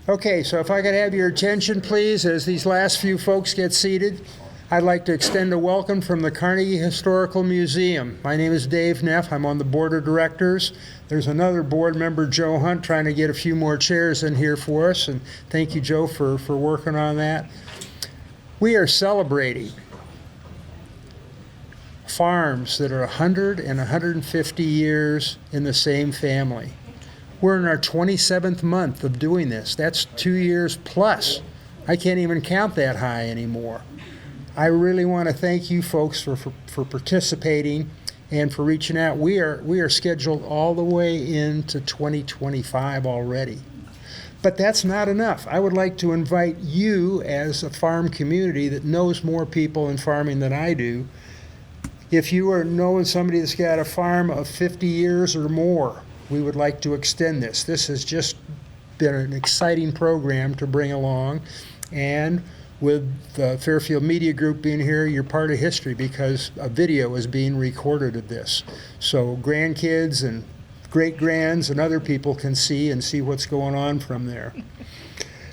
Okay, so if I could have your attention, please, as these last few folks get seated, I'd like to extend a welcome from the Carnegie Historical Museum. My name is Dave Neff. I'm on the board of directors. There's another board member, Joe Hunt, trying to get a few more chairs in here for us, and thank you, Joe, for working on that. We are celebrating farms that are 100 and 150 years in the same family. We're in our 27th month of doing this. That's 2 years plus. I can't even count that high anymore. I really want to thank you folks for participating and for reaching out. We are scheduled all the way into 2025 already. But that's not enough. I would like to invite you as a farm community that knows more people in farming than I do. If you are knowing somebody that's got a farm of 50 years or more, we would like to extend this. This has just been an exciting program to bring along. And with the Fairfield Media Group being here, you're part of history because a video is being recorded of this. So grandkids and great-grands and other people can see what's going on from there.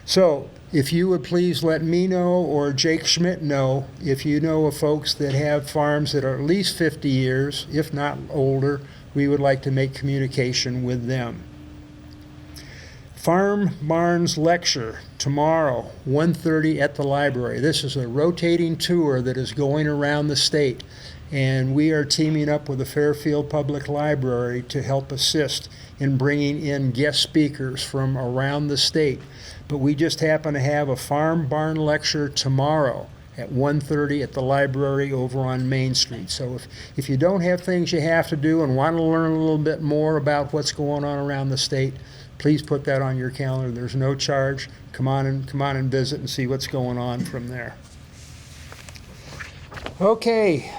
So if you would please let me know or Jake Schmidt know if you know of folks that have farms that are at least 50 years, if not older, we would like to make communication with them. Farm Barns Lecture tomorrow, 1:30 at the library. This is a rotating tour that is going around the state, and we are teaming up with the Fairfield Public Library to help assist in bringing in guest speakers from around the state. But we just happen to have a Farm Barn Lecture tomorrow at 1:30 at the library over on Main Street. So if you don't have things you have to do and want to learn a little bit more about what's going on around the state, please put that on your calendar. There's no charge. Come on and visit and see what's going on from there. Okay.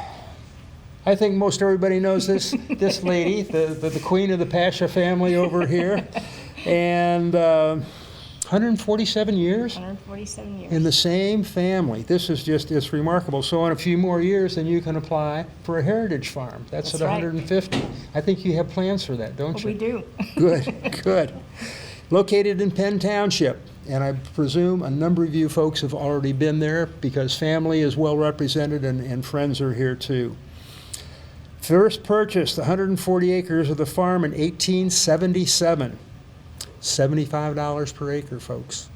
I think most everybody knows this lady, the queen of the Pacha family over here. And 147 years? 147 years. In the same family. This is it's remarkable. So in a few more years, then you can apply for a heritage farm. That's at 150. Right. I think you have plans for that, don't you? We do. Good. Located in Penn Township. And I presume a number of you folks have already been there because family is well represented and friends are here too. First purchased 140 acres of the farm in 1877. $75 per acre, folks.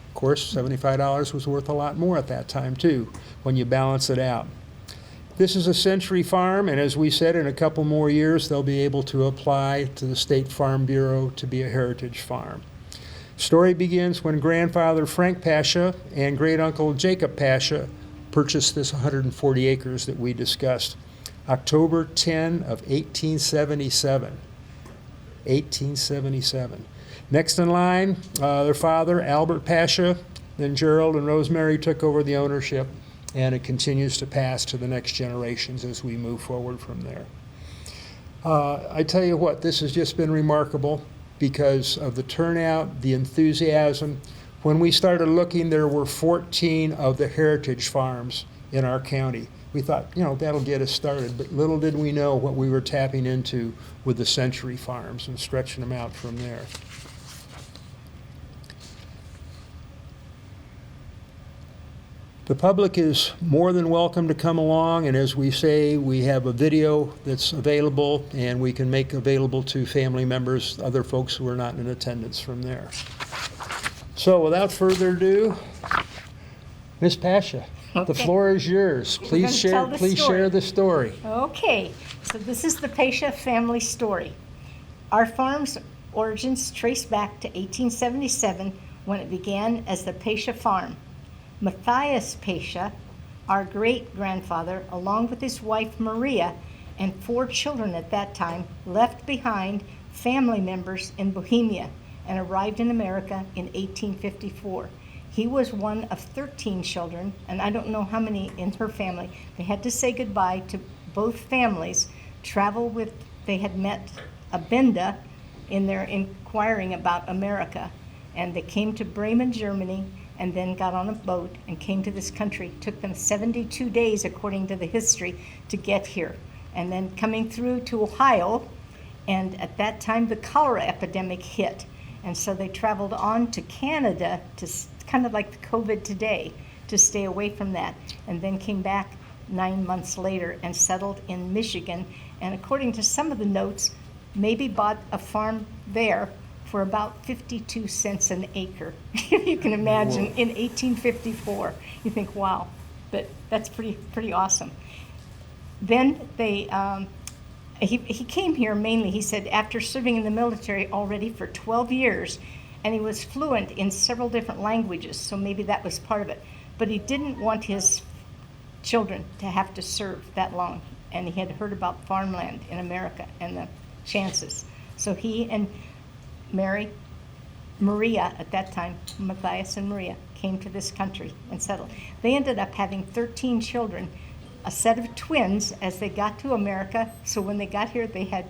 Of course, $75 was worth a lot more at that time, too, when you balance it out. This is a century farm, and as we said, in a couple more years, they'll be able to apply to the State Farm Bureau to be a heritage farm. Story begins when grandfather Frank Pacha and great-uncle Jacob Pacha purchased this 140 acres that we discussed. October 10 of 1877. 1877. Next in line, their father, Albert Pacha, then Gerald and Rosemary took over the ownership, and it continues to pass to the next generations as we move forward from there. I tell you what, this has just been remarkable because of the turnout, the enthusiasm. When we started looking, there were 14 of the heritage farms in our county. We thought, that'll get us started, but little did we know what we were tapping into with the century farms and stretching them out from there. The public is more than welcome to come along, and as we say, we have a video that's available, and we can make available to family members, other folks who are not in attendance from there. So without further ado, Ms. Pacha, the floor is yours. Please share the story. Okay, so this is the Pacha family story. Our farm's origins trace back to 1877 when it began as the Pacha Farm. Matthias Pacha, our great-grandfather, along with his wife Maria and 4 children at that time, left behind family members in Bohemia and arrived in America in 1854. He was one of 13 children, and I don't know how many in her family. They had to say goodbye to both families, they had met Abenda in their inquiring about America, and they came to Bremen, Germany, and then got on a boat and came to this country. It took them 72 days, according to the history, to get here. And then coming through to Ohio, and at that time the cholera epidemic hit. And so they traveled on to Canada, kind of like the COVID today, to stay away from that, and then came back 9 months later and settled in Michigan. And according to some of the notes, maybe bought a farm there for about 52 cents an acre. If you can imagine, Whoa. in 1854, you think, wow, but that's pretty awesome. Then he came here mainly, he said, after serving in the military already for 12 years, and he was fluent in several different languages, so maybe that was part of it. But he didn't want his children to have to serve that long, and he had heard about farmland in America and the chances. So he and Maria at that time, Matthias and Maria, came to this country and settled. They ended up having 13 children, a set of twins as they got to America. So when they got here, they had,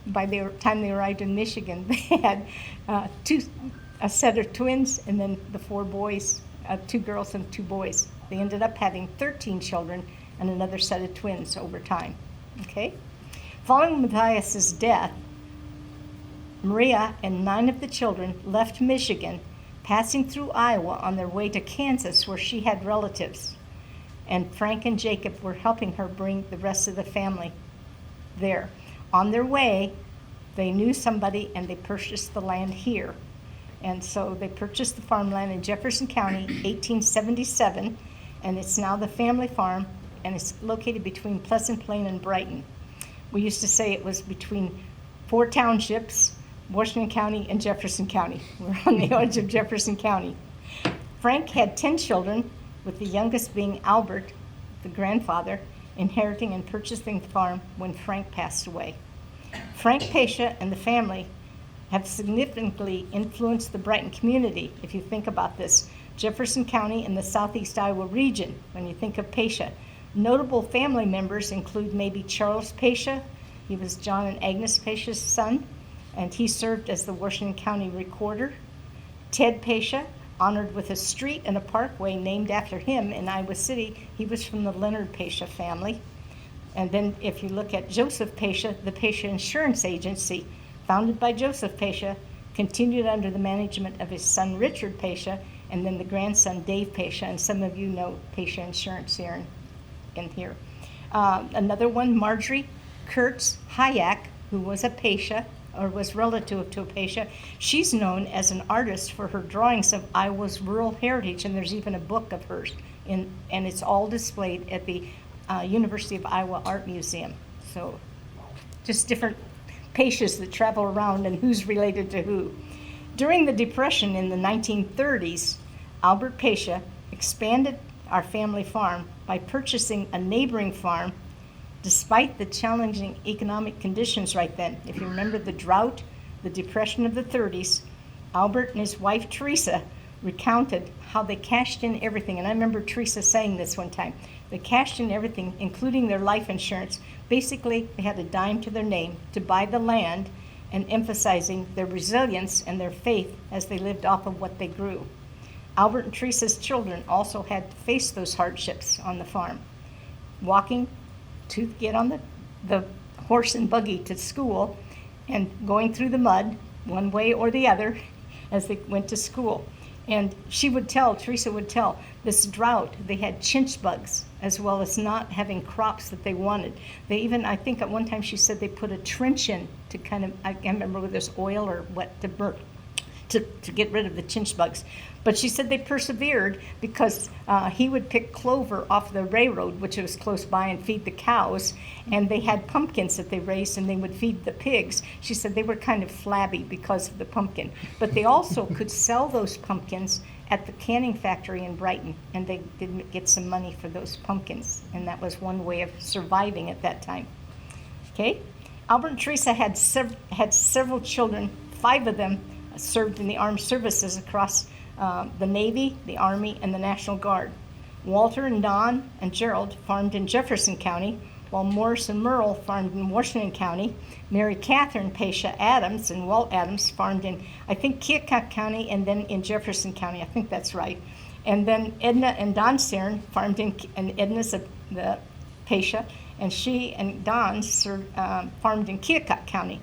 by the time they arrived in Michigan, they had a set of twins, and then the 4 boys, 2 girls and 2 boys. They ended up having 13 children and another set of twins over time. Okay? Following Matthias's death, Maria and 9 of the children left Michigan, passing through Iowa on their way to Kansas, where she had relatives. And Frank and Jacob were helping her bring the rest of the family there. On their way, they knew somebody and they purchased the land here. And so they purchased the farmland in Jefferson County, 1877, and it's now the family farm, and it's located between Pleasant Plain and Brighton. We used to say it was between 4 townships, Washington County and Jefferson County. We're on the edge of Jefferson County. Frank had 10 children, with the youngest being Albert, the grandfather, inheriting and purchasing the farm when Frank passed away. Frank Pacha and the family have significantly influenced the Brighton community. If you think about this, Jefferson County and the southeast Iowa region, when you think of Pacha. Notable family members include maybe Charles Pacha. He was John and Agnes Pacha's son, and he served as the Washington County recorder. Ted Pacha, honored with a street and a parkway named after him in Iowa City. He was from the Leonard Pacha family. And then if you look at Joseph Pacha, the Pacha Insurance Agency, founded by Joseph Pacha, continued under the management of his son Richard Pacha, and then the grandson Dave Pacha, and some of you know Pacha Insurance here in here. Another one, Marjorie Kurtz Hayek, who was a Pacha, or was relative to a Pacha. She's known as an artist for her drawings of Iowa's rural heritage, and there's even a book of hers, and it's all displayed at the University of Iowa Art Museum. So just different Pachas that travel around and who's related to who. During the Depression in the 1930s, Albert Pacha expanded our family farm by purchasing a neighboring farm despite the challenging economic conditions right then. If you remember the drought, the Depression of the 30s, Albert and his wife Teresa recounted how they cashed in everything. And I remember Teresa saying this one time. They cashed in everything, including their life insurance. Basically, they had a dime to their name to buy the land, and emphasizing their resilience and their faith as they lived off of what they grew. Albert and Teresa's children also had to face those hardships on the farm. Walking to get on the horse and buggy to school and going through the mud one way or the other as they went to school. And Teresa would tell, this drought, they had chinch bugs as well as not having crops that they wanted. They even, I think at one time she said they put a trench in to kind of, I can't remember whether there's oil or what to burn, to get rid of the chinch bugs. But she said they persevered because he would pick clover off the railroad, which was close by, and feed the cows. And they had pumpkins that they raised, and they would feed the pigs. She said they were kind of flabby because of the pumpkin. But they also could sell those pumpkins at the canning factory in Brighton, and they did get some money for those pumpkins. And that was one way of surviving at that time. Okay? Albert and Teresa had several children. 5 of them served in the armed services across the Navy, the Army, and the National Guard. Walter and Don and Gerald farmed in Jefferson County, while Morris and Merle farmed in Washington County. Mary Catherine Pacha Adams and Walt Adams farmed in, I think, Keokuk County and then in Jefferson County. I think that's right. And then Edna and Don Cern farmed in, and Edna's the Pacha, and she and Don farmed in Keokuk County.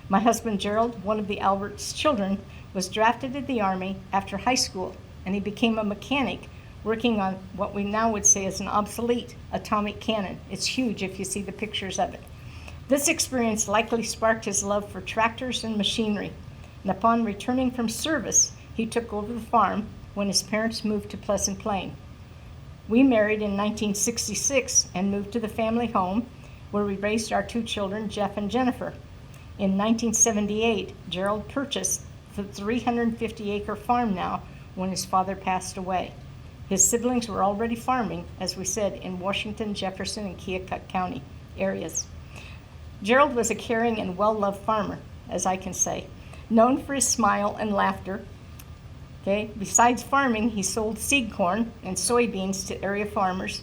My husband Gerald, one of the Albert's children, was drafted to the Army after high school, and he became a mechanic working on what we now would say is an obsolete atomic cannon. It's huge if you see the pictures of it. This experience likely sparked his love for tractors and machinery, and upon returning from service, he took over the farm when his parents moved to Pleasant Plain. We married in 1966 and moved to the family home where we raised our 2 children, Jeff and Jennifer. In 1978, Gerald purchased the 350-acre farm now when his father passed away. His siblings were already farming, as we said, in Washington, Jefferson, and Keokuk County areas. Gerald was a caring and well-loved farmer, as I can say, known for his smile and laughter. Okay. Besides farming, he sold seed corn and soybeans to area farmers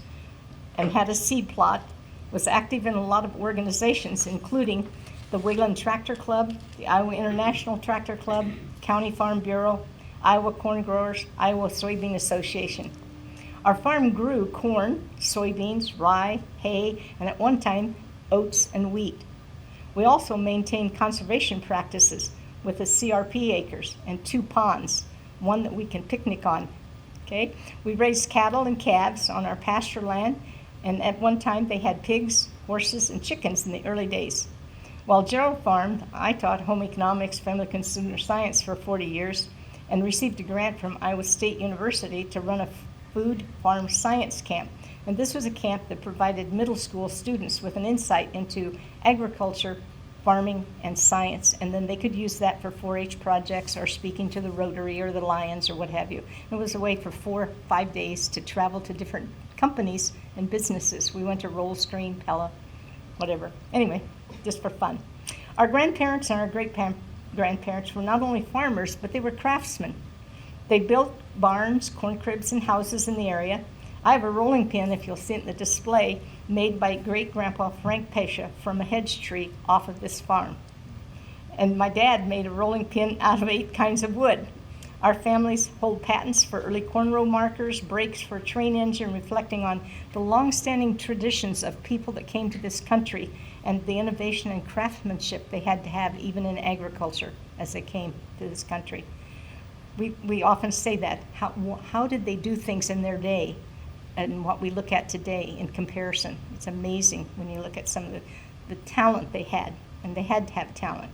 and had a seed plot, was active in a lot of organizations, including the Wayland Tractor Club, the Iowa International Tractor Club, County Farm Bureau, Iowa Corn Growers, Iowa Soybean Association. Our farm grew corn, soybeans, rye, hay, and at one time, oats and wheat. We also maintained conservation practices with the CRP acres and 2 ponds, one that we can picnic on. Okay? We raised cattle and calves on our pasture land, and at one time they had pigs, horses, and chickens in the early days. While Gerald farmed, I taught home economics, family consumer science for 40 years and received a grant from Iowa State University to run a food farm science camp. And this was a camp that provided middle school students with an insight into agriculture, farming, and science. And then they could use that for 4-H projects or speaking to the Rotary or the Lions or what have you. It was a way for 4 or 5 days to travel to different companies and businesses. We went to Roll Screen, Pella, whatever. Anyway, just for fun. Our grandparents and our great-grandparents were not only farmers, but they were craftsmen. They built barns, corn cribs, and houses in the area. I have a rolling pin, if you'll see it in the display, made by great-grandpa Frank Pacha from a hedge tree off of this farm. And my dad made a rolling pin out of 8 kinds of wood. Our families hold patents for early corn row markers, brakes for a train engine, reflecting on the long-standing traditions of people that came to this country and the innovation and craftsmanship they had to have even in agriculture as they came to this country. We often say that. How did they do things in their day and what we look at today in comparison? It's amazing when you look at some of the talent they had, and they had to have talent.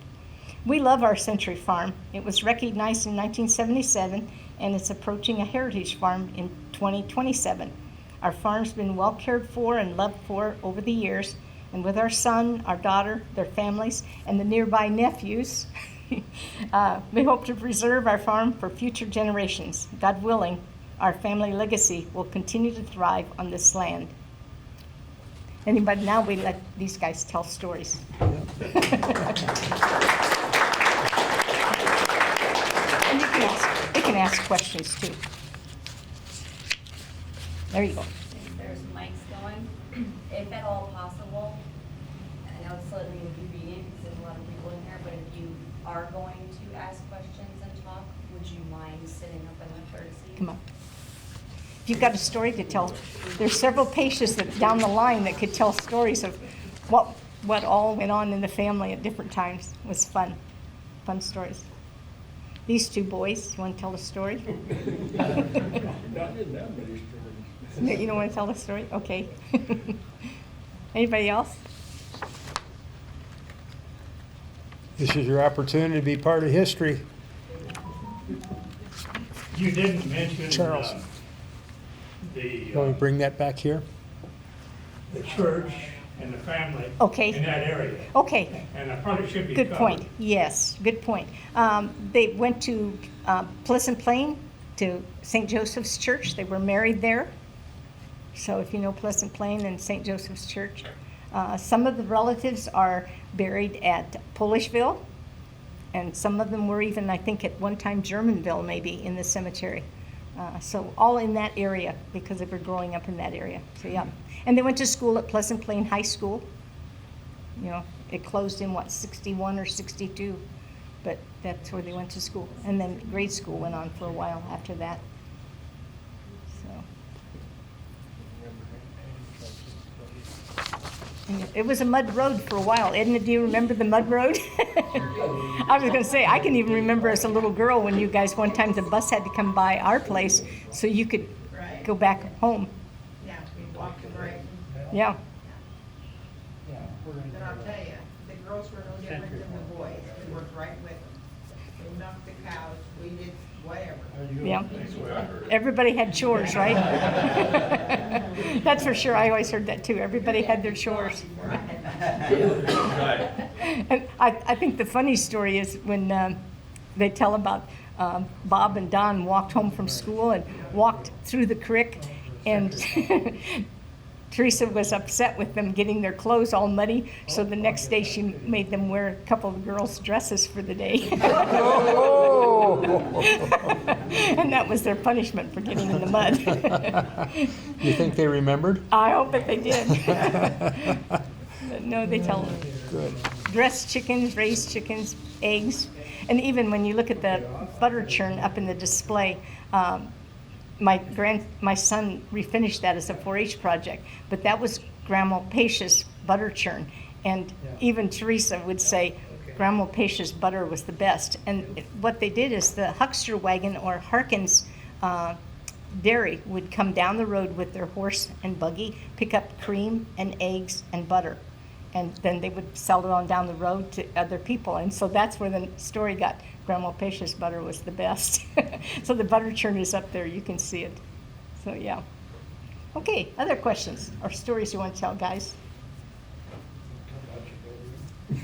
We love our Century Farm. It was recognized in 1977, and it's approaching a heritage farm in 2027. Our farm's been well cared for and loved for over the years, and with our son, our daughter, their families, and the nearby nephews, we hope to preserve our farm for future generations. God willing, our family legacy will continue to thrive on this land. But now we let these guys tell stories. And you can ask questions too. There you go. There's mics going. If at all possible, I know it's slightly inconvenient because there's a lot of people in here, but if you are going to ask questions and talk, would you mind sitting up in the third seat? Come on. If you've got a story to tell, there's several patients that down the line that could tell stories of what all went on in the family at different times. It was fun stories. These 2 boys, you want to tell a story? Not in that many stories. You don't want to tell the story? Okay. Anybody else? This is your opportunity to be part of history. You didn't mention Charles. The Can we bring that back here? church and the family Okay. in that area. Okay. And that probably should be Good covered. point. Yes, good point. They went to Pleasant Plain, to St. Joseph's Church. They were married there. So if you know Pleasant Plain and St. Joseph's Church. Some of the relatives are buried at Polishville, and some of them were even, I think, at one time Germanville maybe in the cemetery. So all in that area because they were growing up in that area. So yeah. And they went to school at Pleasant Plain High School. You know, it closed in 61 or 62, but that's where they went to school. And then grade school went on for a while after that. So. It was a mud road for a while. Edna, do you remember the mud road? I was going to say, I can even remember as a little girl when you guys, one time the bus had to come by our place so you could Right. go back home. Yeah, we walked to Brighton. Yeah. But I'll tell you, the girls were no different than the boys. We worked right with them. We milked the cows, we did whatever. Yeah. Everybody had chores, right? That's for sure. I always heard that too. Everybody had their chores. And I think the funny story is when they tell about Bob and Don walked home from school and walked through the creek, and Teresa was upset with them getting their clothes all muddy, so the next day she made them wear a couple of girls' dresses for the day. And that was their punishment for getting in the mud. You think they remembered? I hope that they did. But no, they tell them. Good. Dressed chickens, raised chickens, eggs. And even when you look at the butter churn up in the display, my son refinished that as a 4-H project, but that was Grandma Pacha's butter churn. And even Teresa would say Grandma Pacha's butter was the best. And what they did is the huckster wagon or Harkins dairy would come down the road with their horse and buggy, pick up cream and eggs and butter. And then they would sell it on down the road to other people. And so that's where the story got. Grandma Pacha's butter was the best. So the butter churn is up there. You can see it. So, yeah. Okay, other questions or stories you want to tell, guys?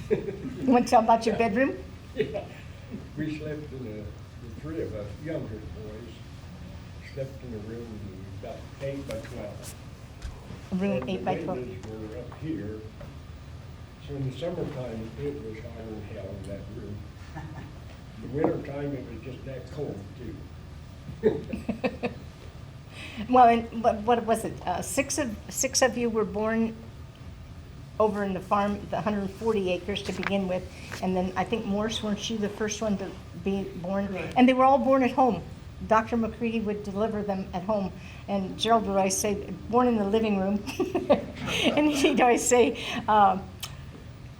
You want to tell about your bedroom? Yeah, we slept in the three of us, younger boys, slept in a room about 8 by 12. A room And 8 by the 12. windows were up here. So in the summertime, it was hotter than hell in that room. The wintertime, it was just that cold too. Well, and what was it? Six of you were born over in the farm, the 140 acres to begin with, and then I think Morris, weren't you the first one to be born? And they were all born at home. Dr. McCready would deliver them at home, and Gerald would always say, born in the living room. And he'd always say,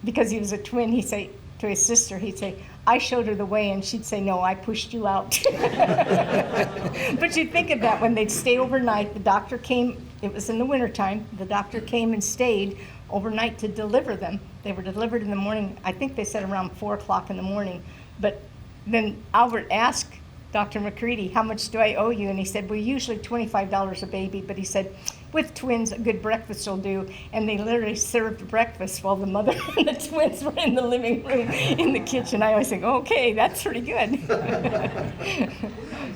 because he was a twin, he'd say to his sister, he'd say, I showed her the way, and she'd say, no, I pushed you out. But you'd think of that when they'd stay overnight. The doctor came, it was in the wintertime, the doctor came and stayed overnight to deliver them. They were delivered in the morning, I think they said around 4 o'clock in the morning. But then Albert asked Dr. McCready, how much do I owe you? And he said, well, usually $25 a baby, but he said, with twins, a good breakfast will do. And they literally served breakfast while the mother and the twins were in the living room, in the kitchen. I always think, okay, that's pretty good. We always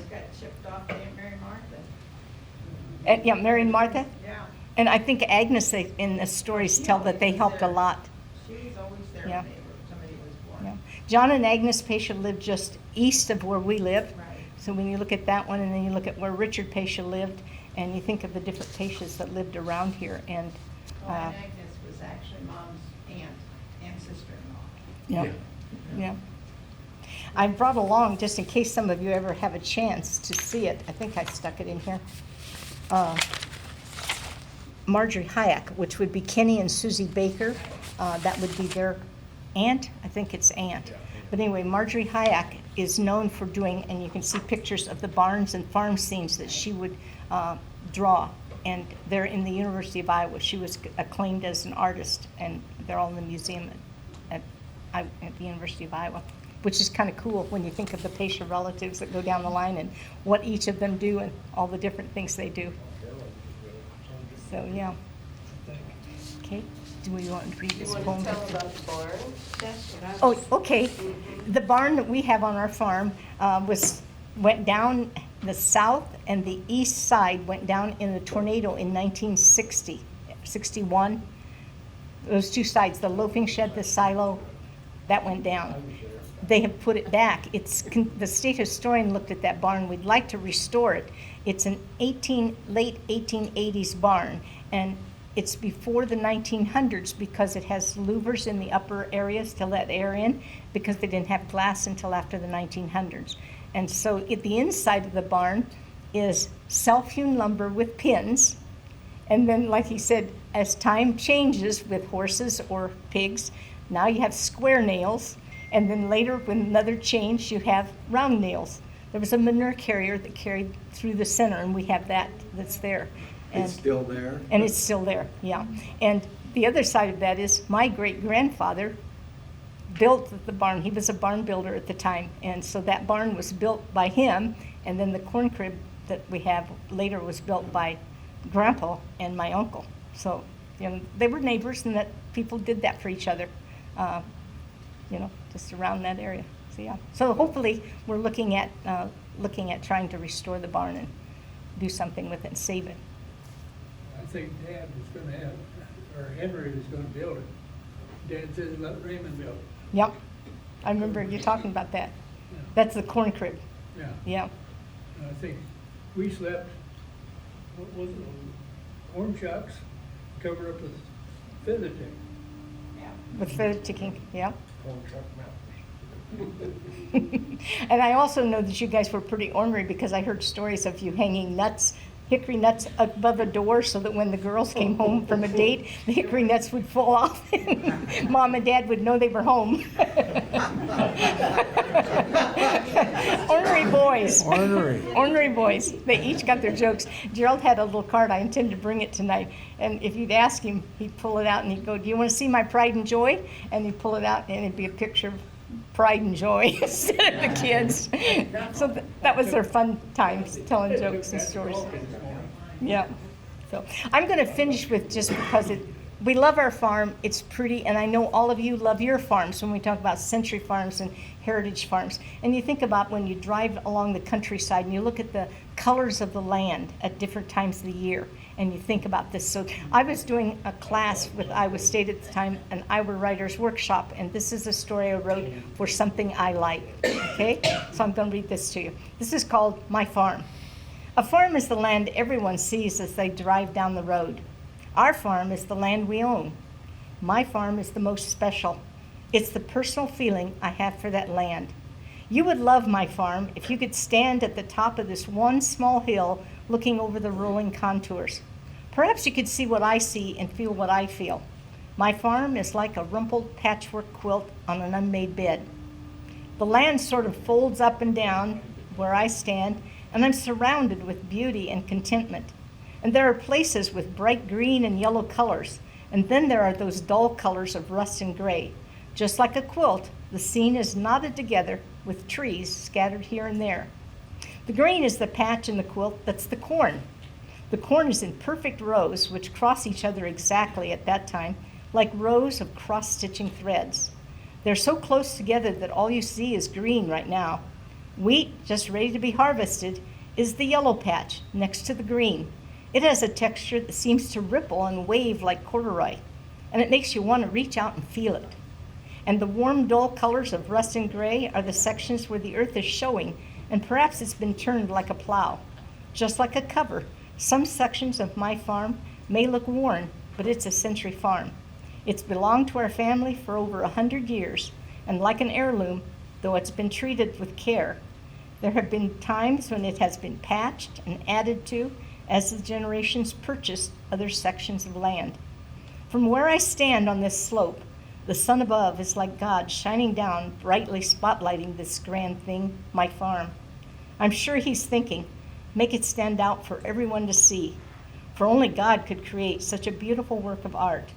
got shipped off to Aunt Mary Martha. And, yeah, Mary and Martha. Yeah, And I think Agnes, in the stories, tell that they helped a lot. she was always there Yeah. when somebody was born. Yeah. John and Agnes Pacha lived just east of where we live. Right. So when you look at that one, and then you look at where Richard Pacha lived, and you think of the different Pachas that lived around here, and Well, Aunt Agnes was actually Mom's aunt and sister-in-law. yeah, yeah. I brought along, just in case some of you ever have a chance to see it, I think I stuck it in here, Marjorie Hayek, which would be Kenny and Susie Baker. That would be their aunt. I think it's aunt. But anyway, Marjorie Hayek is known for doing, and you can see pictures of the barns and farm scenes that she would draw. And they're in the University of Iowa. She was acclaimed as an artist, and they're all in the museum at the University of Iowa, which is kind of cool when you think of the Pacha relatives that go down the line and what each of them do and all the different things they do. So, yeah. Okay, do we want to read this You poem? want to tell about the barn? That's what I Oh, was- okay. The barn that we have on our farm went down the south, and the east side went down in a tornado in 1960, 61. Those two sides, the loafing shed, the silo, that went down. They have put it back. The state historian looked at that barn. We'd like to restore it. It's an late 1880s barn, and it's before the 1900s because it has louvers in the upper areas to let air in, because they didn't have glass until after the 1900s. And so at the inside of the barn is self-hewn lumber with pins, And then, like he said, as time changes with horses or pigs, now you have square nails. And then later, when another change, you have round nails. There was a manure carrier that carried through the center, and we have that's there. And It's still there? and it's still there, yeah. And the other side of that is my great-grandfather built the barn. He was a barn builder at the time. And so that barn was built by him. And then the corn crib that we have later was built by Grandpa and my uncle. So, they were neighbors, and that people did that for each other, just around that area. So, yeah. So hopefully we're looking at trying to restore the barn and do something with it and save it. I think Dad was gonna have, or Henry was gonna build it. Dad says let Raymond build it. Yep. I remember you talking about that. Yeah. That's the corn crib. Yeah. Yeah. And I think we slept, what was it, corn shucks covered up with feather tick. With feather ticking, yeah. Corn Chuck Mountains. And I also know that you guys were pretty ornery because I heard stories of you hanging nuts, hickory nuts above a door so that when the girls came home from a date, the hickory nuts would fall off. Mom and Dad would know they were home. Ornery boys. Ornery. Ornery boys. They each got their jokes. Gerald had a little card. I intend to bring it tonight. And if you'd ask him, he'd pull it out and he'd go, "Do you want to see my pride and joy?" And he'd pull it out and it'd be a picture of pride and joy instead of the kids. So that was their fun times, telling jokes and stories. Yeah. So I'm going to finish with, just because we love our farm, it's pretty, and I know all of you love your farms when we talk about century farms and heritage farms. And you think about when you drive along the countryside and you look at the colors of the land at different times of the year, and you think about this. So I was doing a class with Iowa State at the time, an Iowa Writers Workshop, and this is a story I wrote for something I like, okay? So I'm going to read this to you. This is called My Farm. A farm is the land everyone sees as they drive down the road. Our farm is the land we own. My farm is the most special. It's the personal feeling I have for that land. You would love my farm if you could stand at the top of this one small hill looking over the rolling contours. Perhaps you could see what I see and feel what I feel. My farm is like a rumpled patchwork quilt on an unmade bed. The land sort of folds up and down where I stand, and I'm surrounded with beauty and contentment. And there are places with bright green and yellow colors, and then there are those dull colors of rust and gray. Just like a quilt, the scene is knotted together with trees scattered here and there. The green is the patch in the quilt that's the corn. The corn is in perfect rows, which cross each other exactly at that time, like rows of cross-stitching threads. They're so close together that all you see is green right now. Wheat, just ready to be harvested, is the yellow patch next to the green. It has a texture that seems to ripple and wave like corduroy, and it makes you want to reach out and feel it. And the warm, dull colors of rust and gray are the sections where the earth is showing, and perhaps it's been turned like a plow. Just like a cover, some sections of my farm may look worn, but it's a century farm. It's belonged to our family for over 100 years, and like an heirloom, though it's been treated with care, there have been times when it has been patched and added to as the generations purchased other sections of land. From where I stand on this slope, the sun above is like God shining down, brightly spotlighting this grand thing, my farm. I'm sure he's thinking, make it stand out for everyone to see, for only God could create such a beautiful work of art.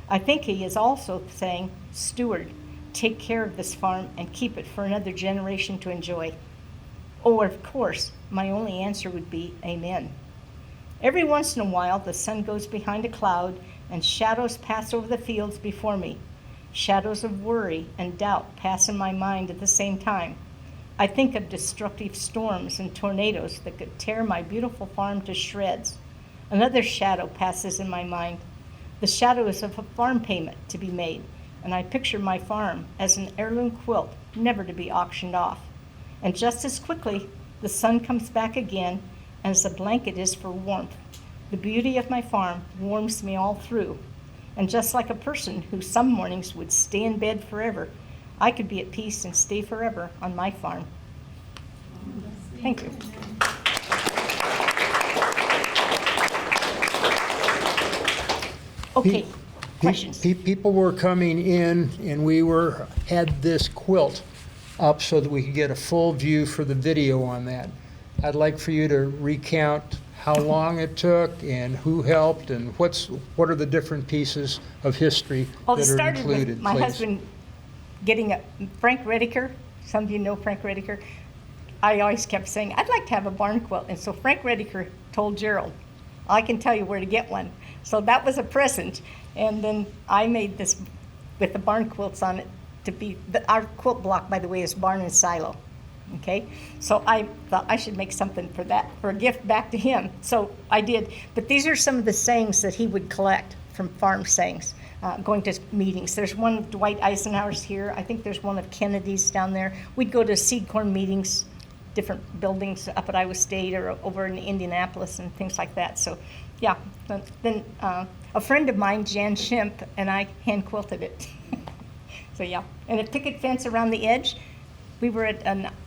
I think he is also saying, steward, take care of this farm and keep it for another generation to enjoy. Oh, of course, my only answer would be amen. Every once in a while, the sun goes behind a cloud and shadows pass over the fields before me. Shadows of worry and doubt pass in my mind at the same time. I think of destructive storms and tornadoes that could tear my beautiful farm to shreds. Another shadow passes in my mind. The shadow is of a farm payment to be made, and I picture my farm as an heirloom quilt never to be auctioned off. And just as quickly, the sun comes back again, as a blanket is for warmth. The beauty of my farm warms me all through. And just like a person who some mornings would stay in bed forever, I could be at peace and stay forever on my farm. Thank you. Okay, Pe- questions? People were coming in, and we had this quilt up so that we could get a full view for the video on that. I'd like for you to recount how long it took and who helped and what are the different pieces of history Well, it that are started included, with my please. husband getting Frank Rediker. Some of you know Frank Rediker. I always kept saying, I'd like to have a barn quilt. And so Frank Rediker told Gerald, I can tell you where to get one. So that was a present. And then I made this with the barn quilts on it to be, our quilt block, by the way, is barn and silo. Okay, so I thought I should make something for that, for a gift back to him. So I did. But these are some of the sayings that he would collect from farm sayings, going to meetings. There's one of Dwight Eisenhower's here. I think there's one of Kennedy's down there. We'd go to seed corn meetings, different buildings up at Iowa State or over in Indianapolis and things like that. So, yeah. Then a friend of mine, Jan Shimp, and I hand quilted it. So, yeah. And a picket fence around the edge. We were at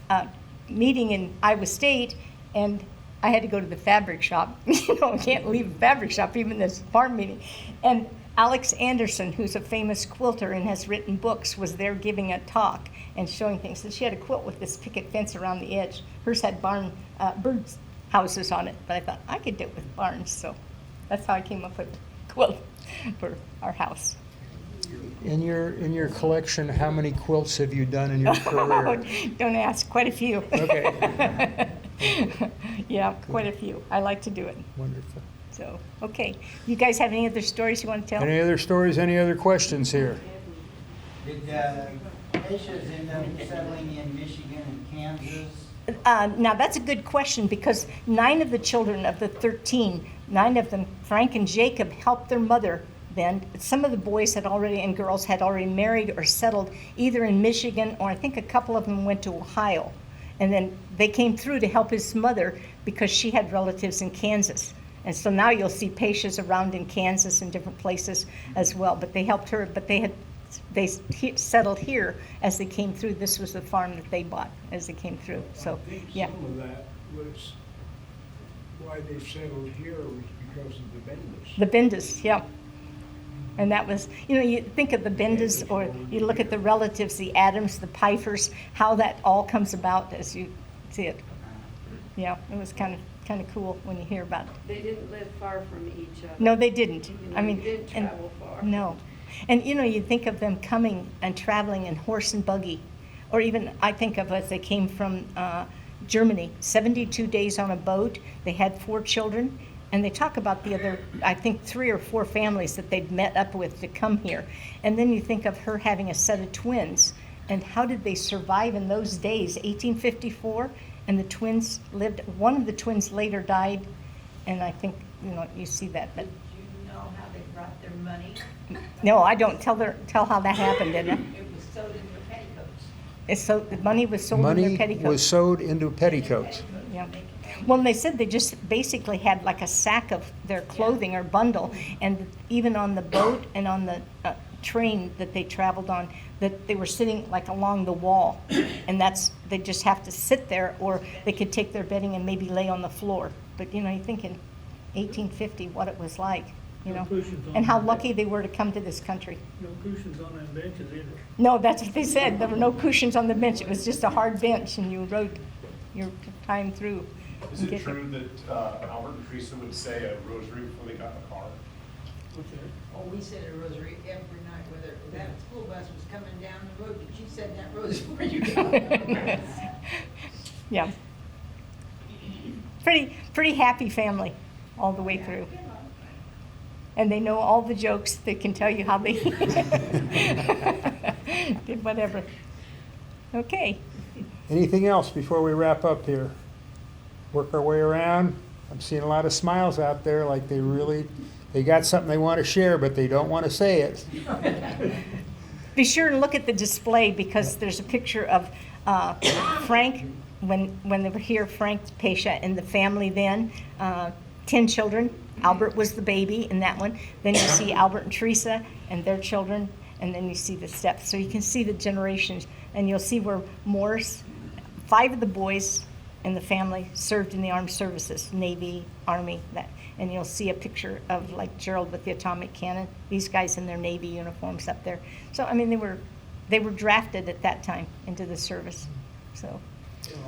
a meeting in Iowa State, and I had to go to the fabric shop. You know, I can't leave the fabric shop, even this farm meeting. And Alex Anderson, who's a famous quilter and has written books, was there giving a talk and showing things. And she had a quilt with this picket fence around the edge. Hers had bird houses on it, but I thought I could do it with barns. So that's how I came up with a quilt for our house. In your collection, how many quilts have you done in your career? Don't ask, quite a few. Okay. Yeah, quite a few. I like to do it. Wonderful. So, okay. You guys have any other stories you want to tell? Any other stories, any other questions here? Did Pachas end up settling in Michigan and Kansas? Now, that's a good question because 9 of the children of the 13, 9 of them, Frank and Jacob, helped their mother then. Some of the boys had already, and girls had already married or settled either in Michigan, or I think a couple of them went to Ohio. And then they came through to help his mother because she had relatives in Kansas. And so now you'll see Pachas around in Kansas and different places as well. But they helped her, but they settled here as they came through. This was the farm that they bought as they came through. So, I think yeah. some of that was, why they settled here was because of the Bendis. The Bendis, yeah. And that was, you know, you think of the Bendis, or you look at the relatives, the Adams, the Pfeiffers, how that all comes about as you see it. Yeah, it was kind of cool when you hear about it. They didn't live far from each other. No, they didn't. You know, I mean, they didn't and- travel far. No. And, you know, you think of them coming and traveling in horse and buggy, or even I think of as they came from Germany, 72 days on a boat. They had 4 children. And they talk about the other, I think 3 or 4 families that they'd met up with to come here. And then you think of her having a set of twins. And how did they survive in those days? 1854, and the twins lived. One of the twins later died, and I think, you know, you see that. But Did you know how they brought their money? no, I don't. Tell how that happened, didn't I? It was sewed into petticoats. It's so the money was sold in Money their petticoats. was sewed into petticoats. Yeah. Well, and they said they just basically had like a sack of their clothing or bundle, and even on the boat and on the train that they traveled on, that they were sitting like along the wall, and they just have to sit there, or they could take their bedding and maybe lay on the floor. But you know, you think in 1850 what it was like, you No know, cushions on and how the lucky bench. they were to come to this country. No cushions on them benches either. No, that's what they said. There were no cushions on the bench. It was just a hard bench, and you rode your time through. Is it true that Albert and Teresa would say a rosary before they got in the car? What's that? Oh, we said a rosary every night, whether that school bus was coming down the road, but you said that rosary before you got. Yeah. Pretty happy family all the way through. And they know all the jokes. They can tell you how they did whatever. Okay. Anything else before we wrap up here? Work our way around. I'm seeing a lot of smiles out there, like they got something they want to share, but they don't want to say it. Be sure and look at the display, because there's a picture of Frank when they were here, Frank Pacha and the family then, 10 children. Albert was the baby in that one. Then you see Albert and Teresa and their children, and then you see the steps. So you can see the generations, and you'll see where Morris, 5 of the boys in the family served in the armed services, Navy, Army, that. And you'll see a picture of like Gerald with the atomic cannon, these guys in their Navy uniforms up there. So, I mean, they were drafted at that time into the service, so.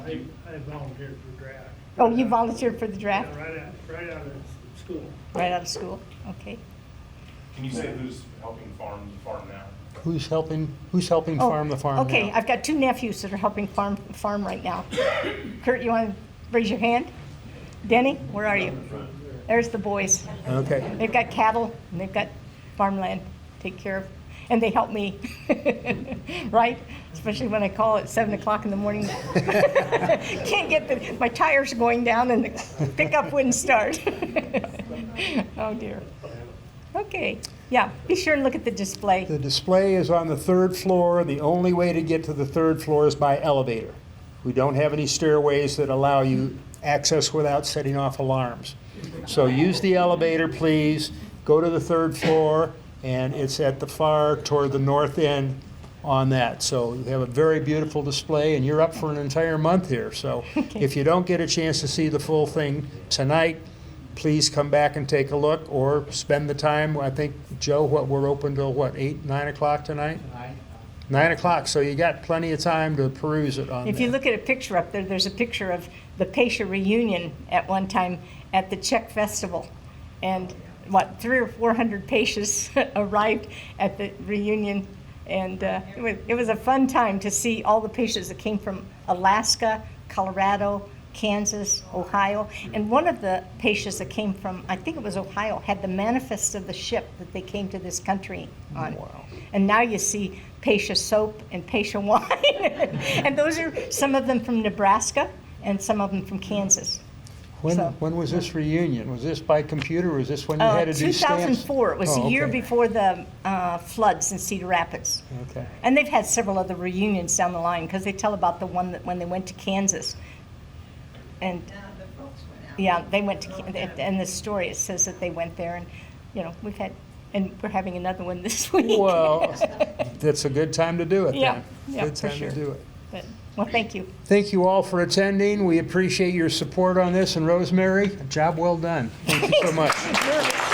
I volunteered for draft. Oh, you volunteered for the draft? Yeah, right out of school. Right out of school, okay. Can you say who's helping farm now? Who's helping farm the farm Okay, now? I've got 2 nephews that are helping farm right now. Kurt, you want to raise your hand? Denny, where are you? There's the boys. Okay. They've got cattle and they've got farmland to take care of, and they help me, right? Especially when I call at 7 o'clock in the morning. Can't get my tires going down and the pickup wouldn't start. Oh dear. Okay, yeah, be sure and look at the display. The display is on the 3rd floor. The only way to get to the 3rd floor is by elevator. We don't have any stairways that allow you access without setting off alarms. So use the elevator, please. Go to the 3rd floor, and it's at the far toward the north end on that. So you have a very beautiful display, and you're up for an entire month here. So if you don't get a chance to see the full thing tonight, please come back and take a look, or spend the time. I think, Joe, we're open till 8, 9 o'clock tonight? 9 o'clock, so you got plenty of time to peruse it on If you look at a picture up there, there's a picture of the Pacha reunion at one time at the Czech Festival. And 300 or 400 Pachas arrived at the reunion. And it was a fun time to see all the Pachas that came from Alaska, Colorado, Kansas, Ohio. And one of the Pachas that came from, I think it was Ohio, had the manifest of the ship that they came to this country on. Wow. And now you see Pacha soap and Pacha wine. And those are some of them from Nebraska and some of them from Kansas. When was this reunion? Was this by computer, or was this when you had to do stamps? 2004. It was Oh, a year okay. before the floods in Cedar Rapids. Okay. And they've had several other reunions down the line, because they tell about the one that when they went to Kansas. And Now the folks went out. yeah, they went to, and the story, it says that they went there, and, we've had, and we're having another one this week. Well, that's a good time to do it then. Yeah, Good for time sure. to do it. But, well, thank you. Thank you all for attending. We appreciate your support on this, and Rosemary, job well done. Thank you so much. Nervous.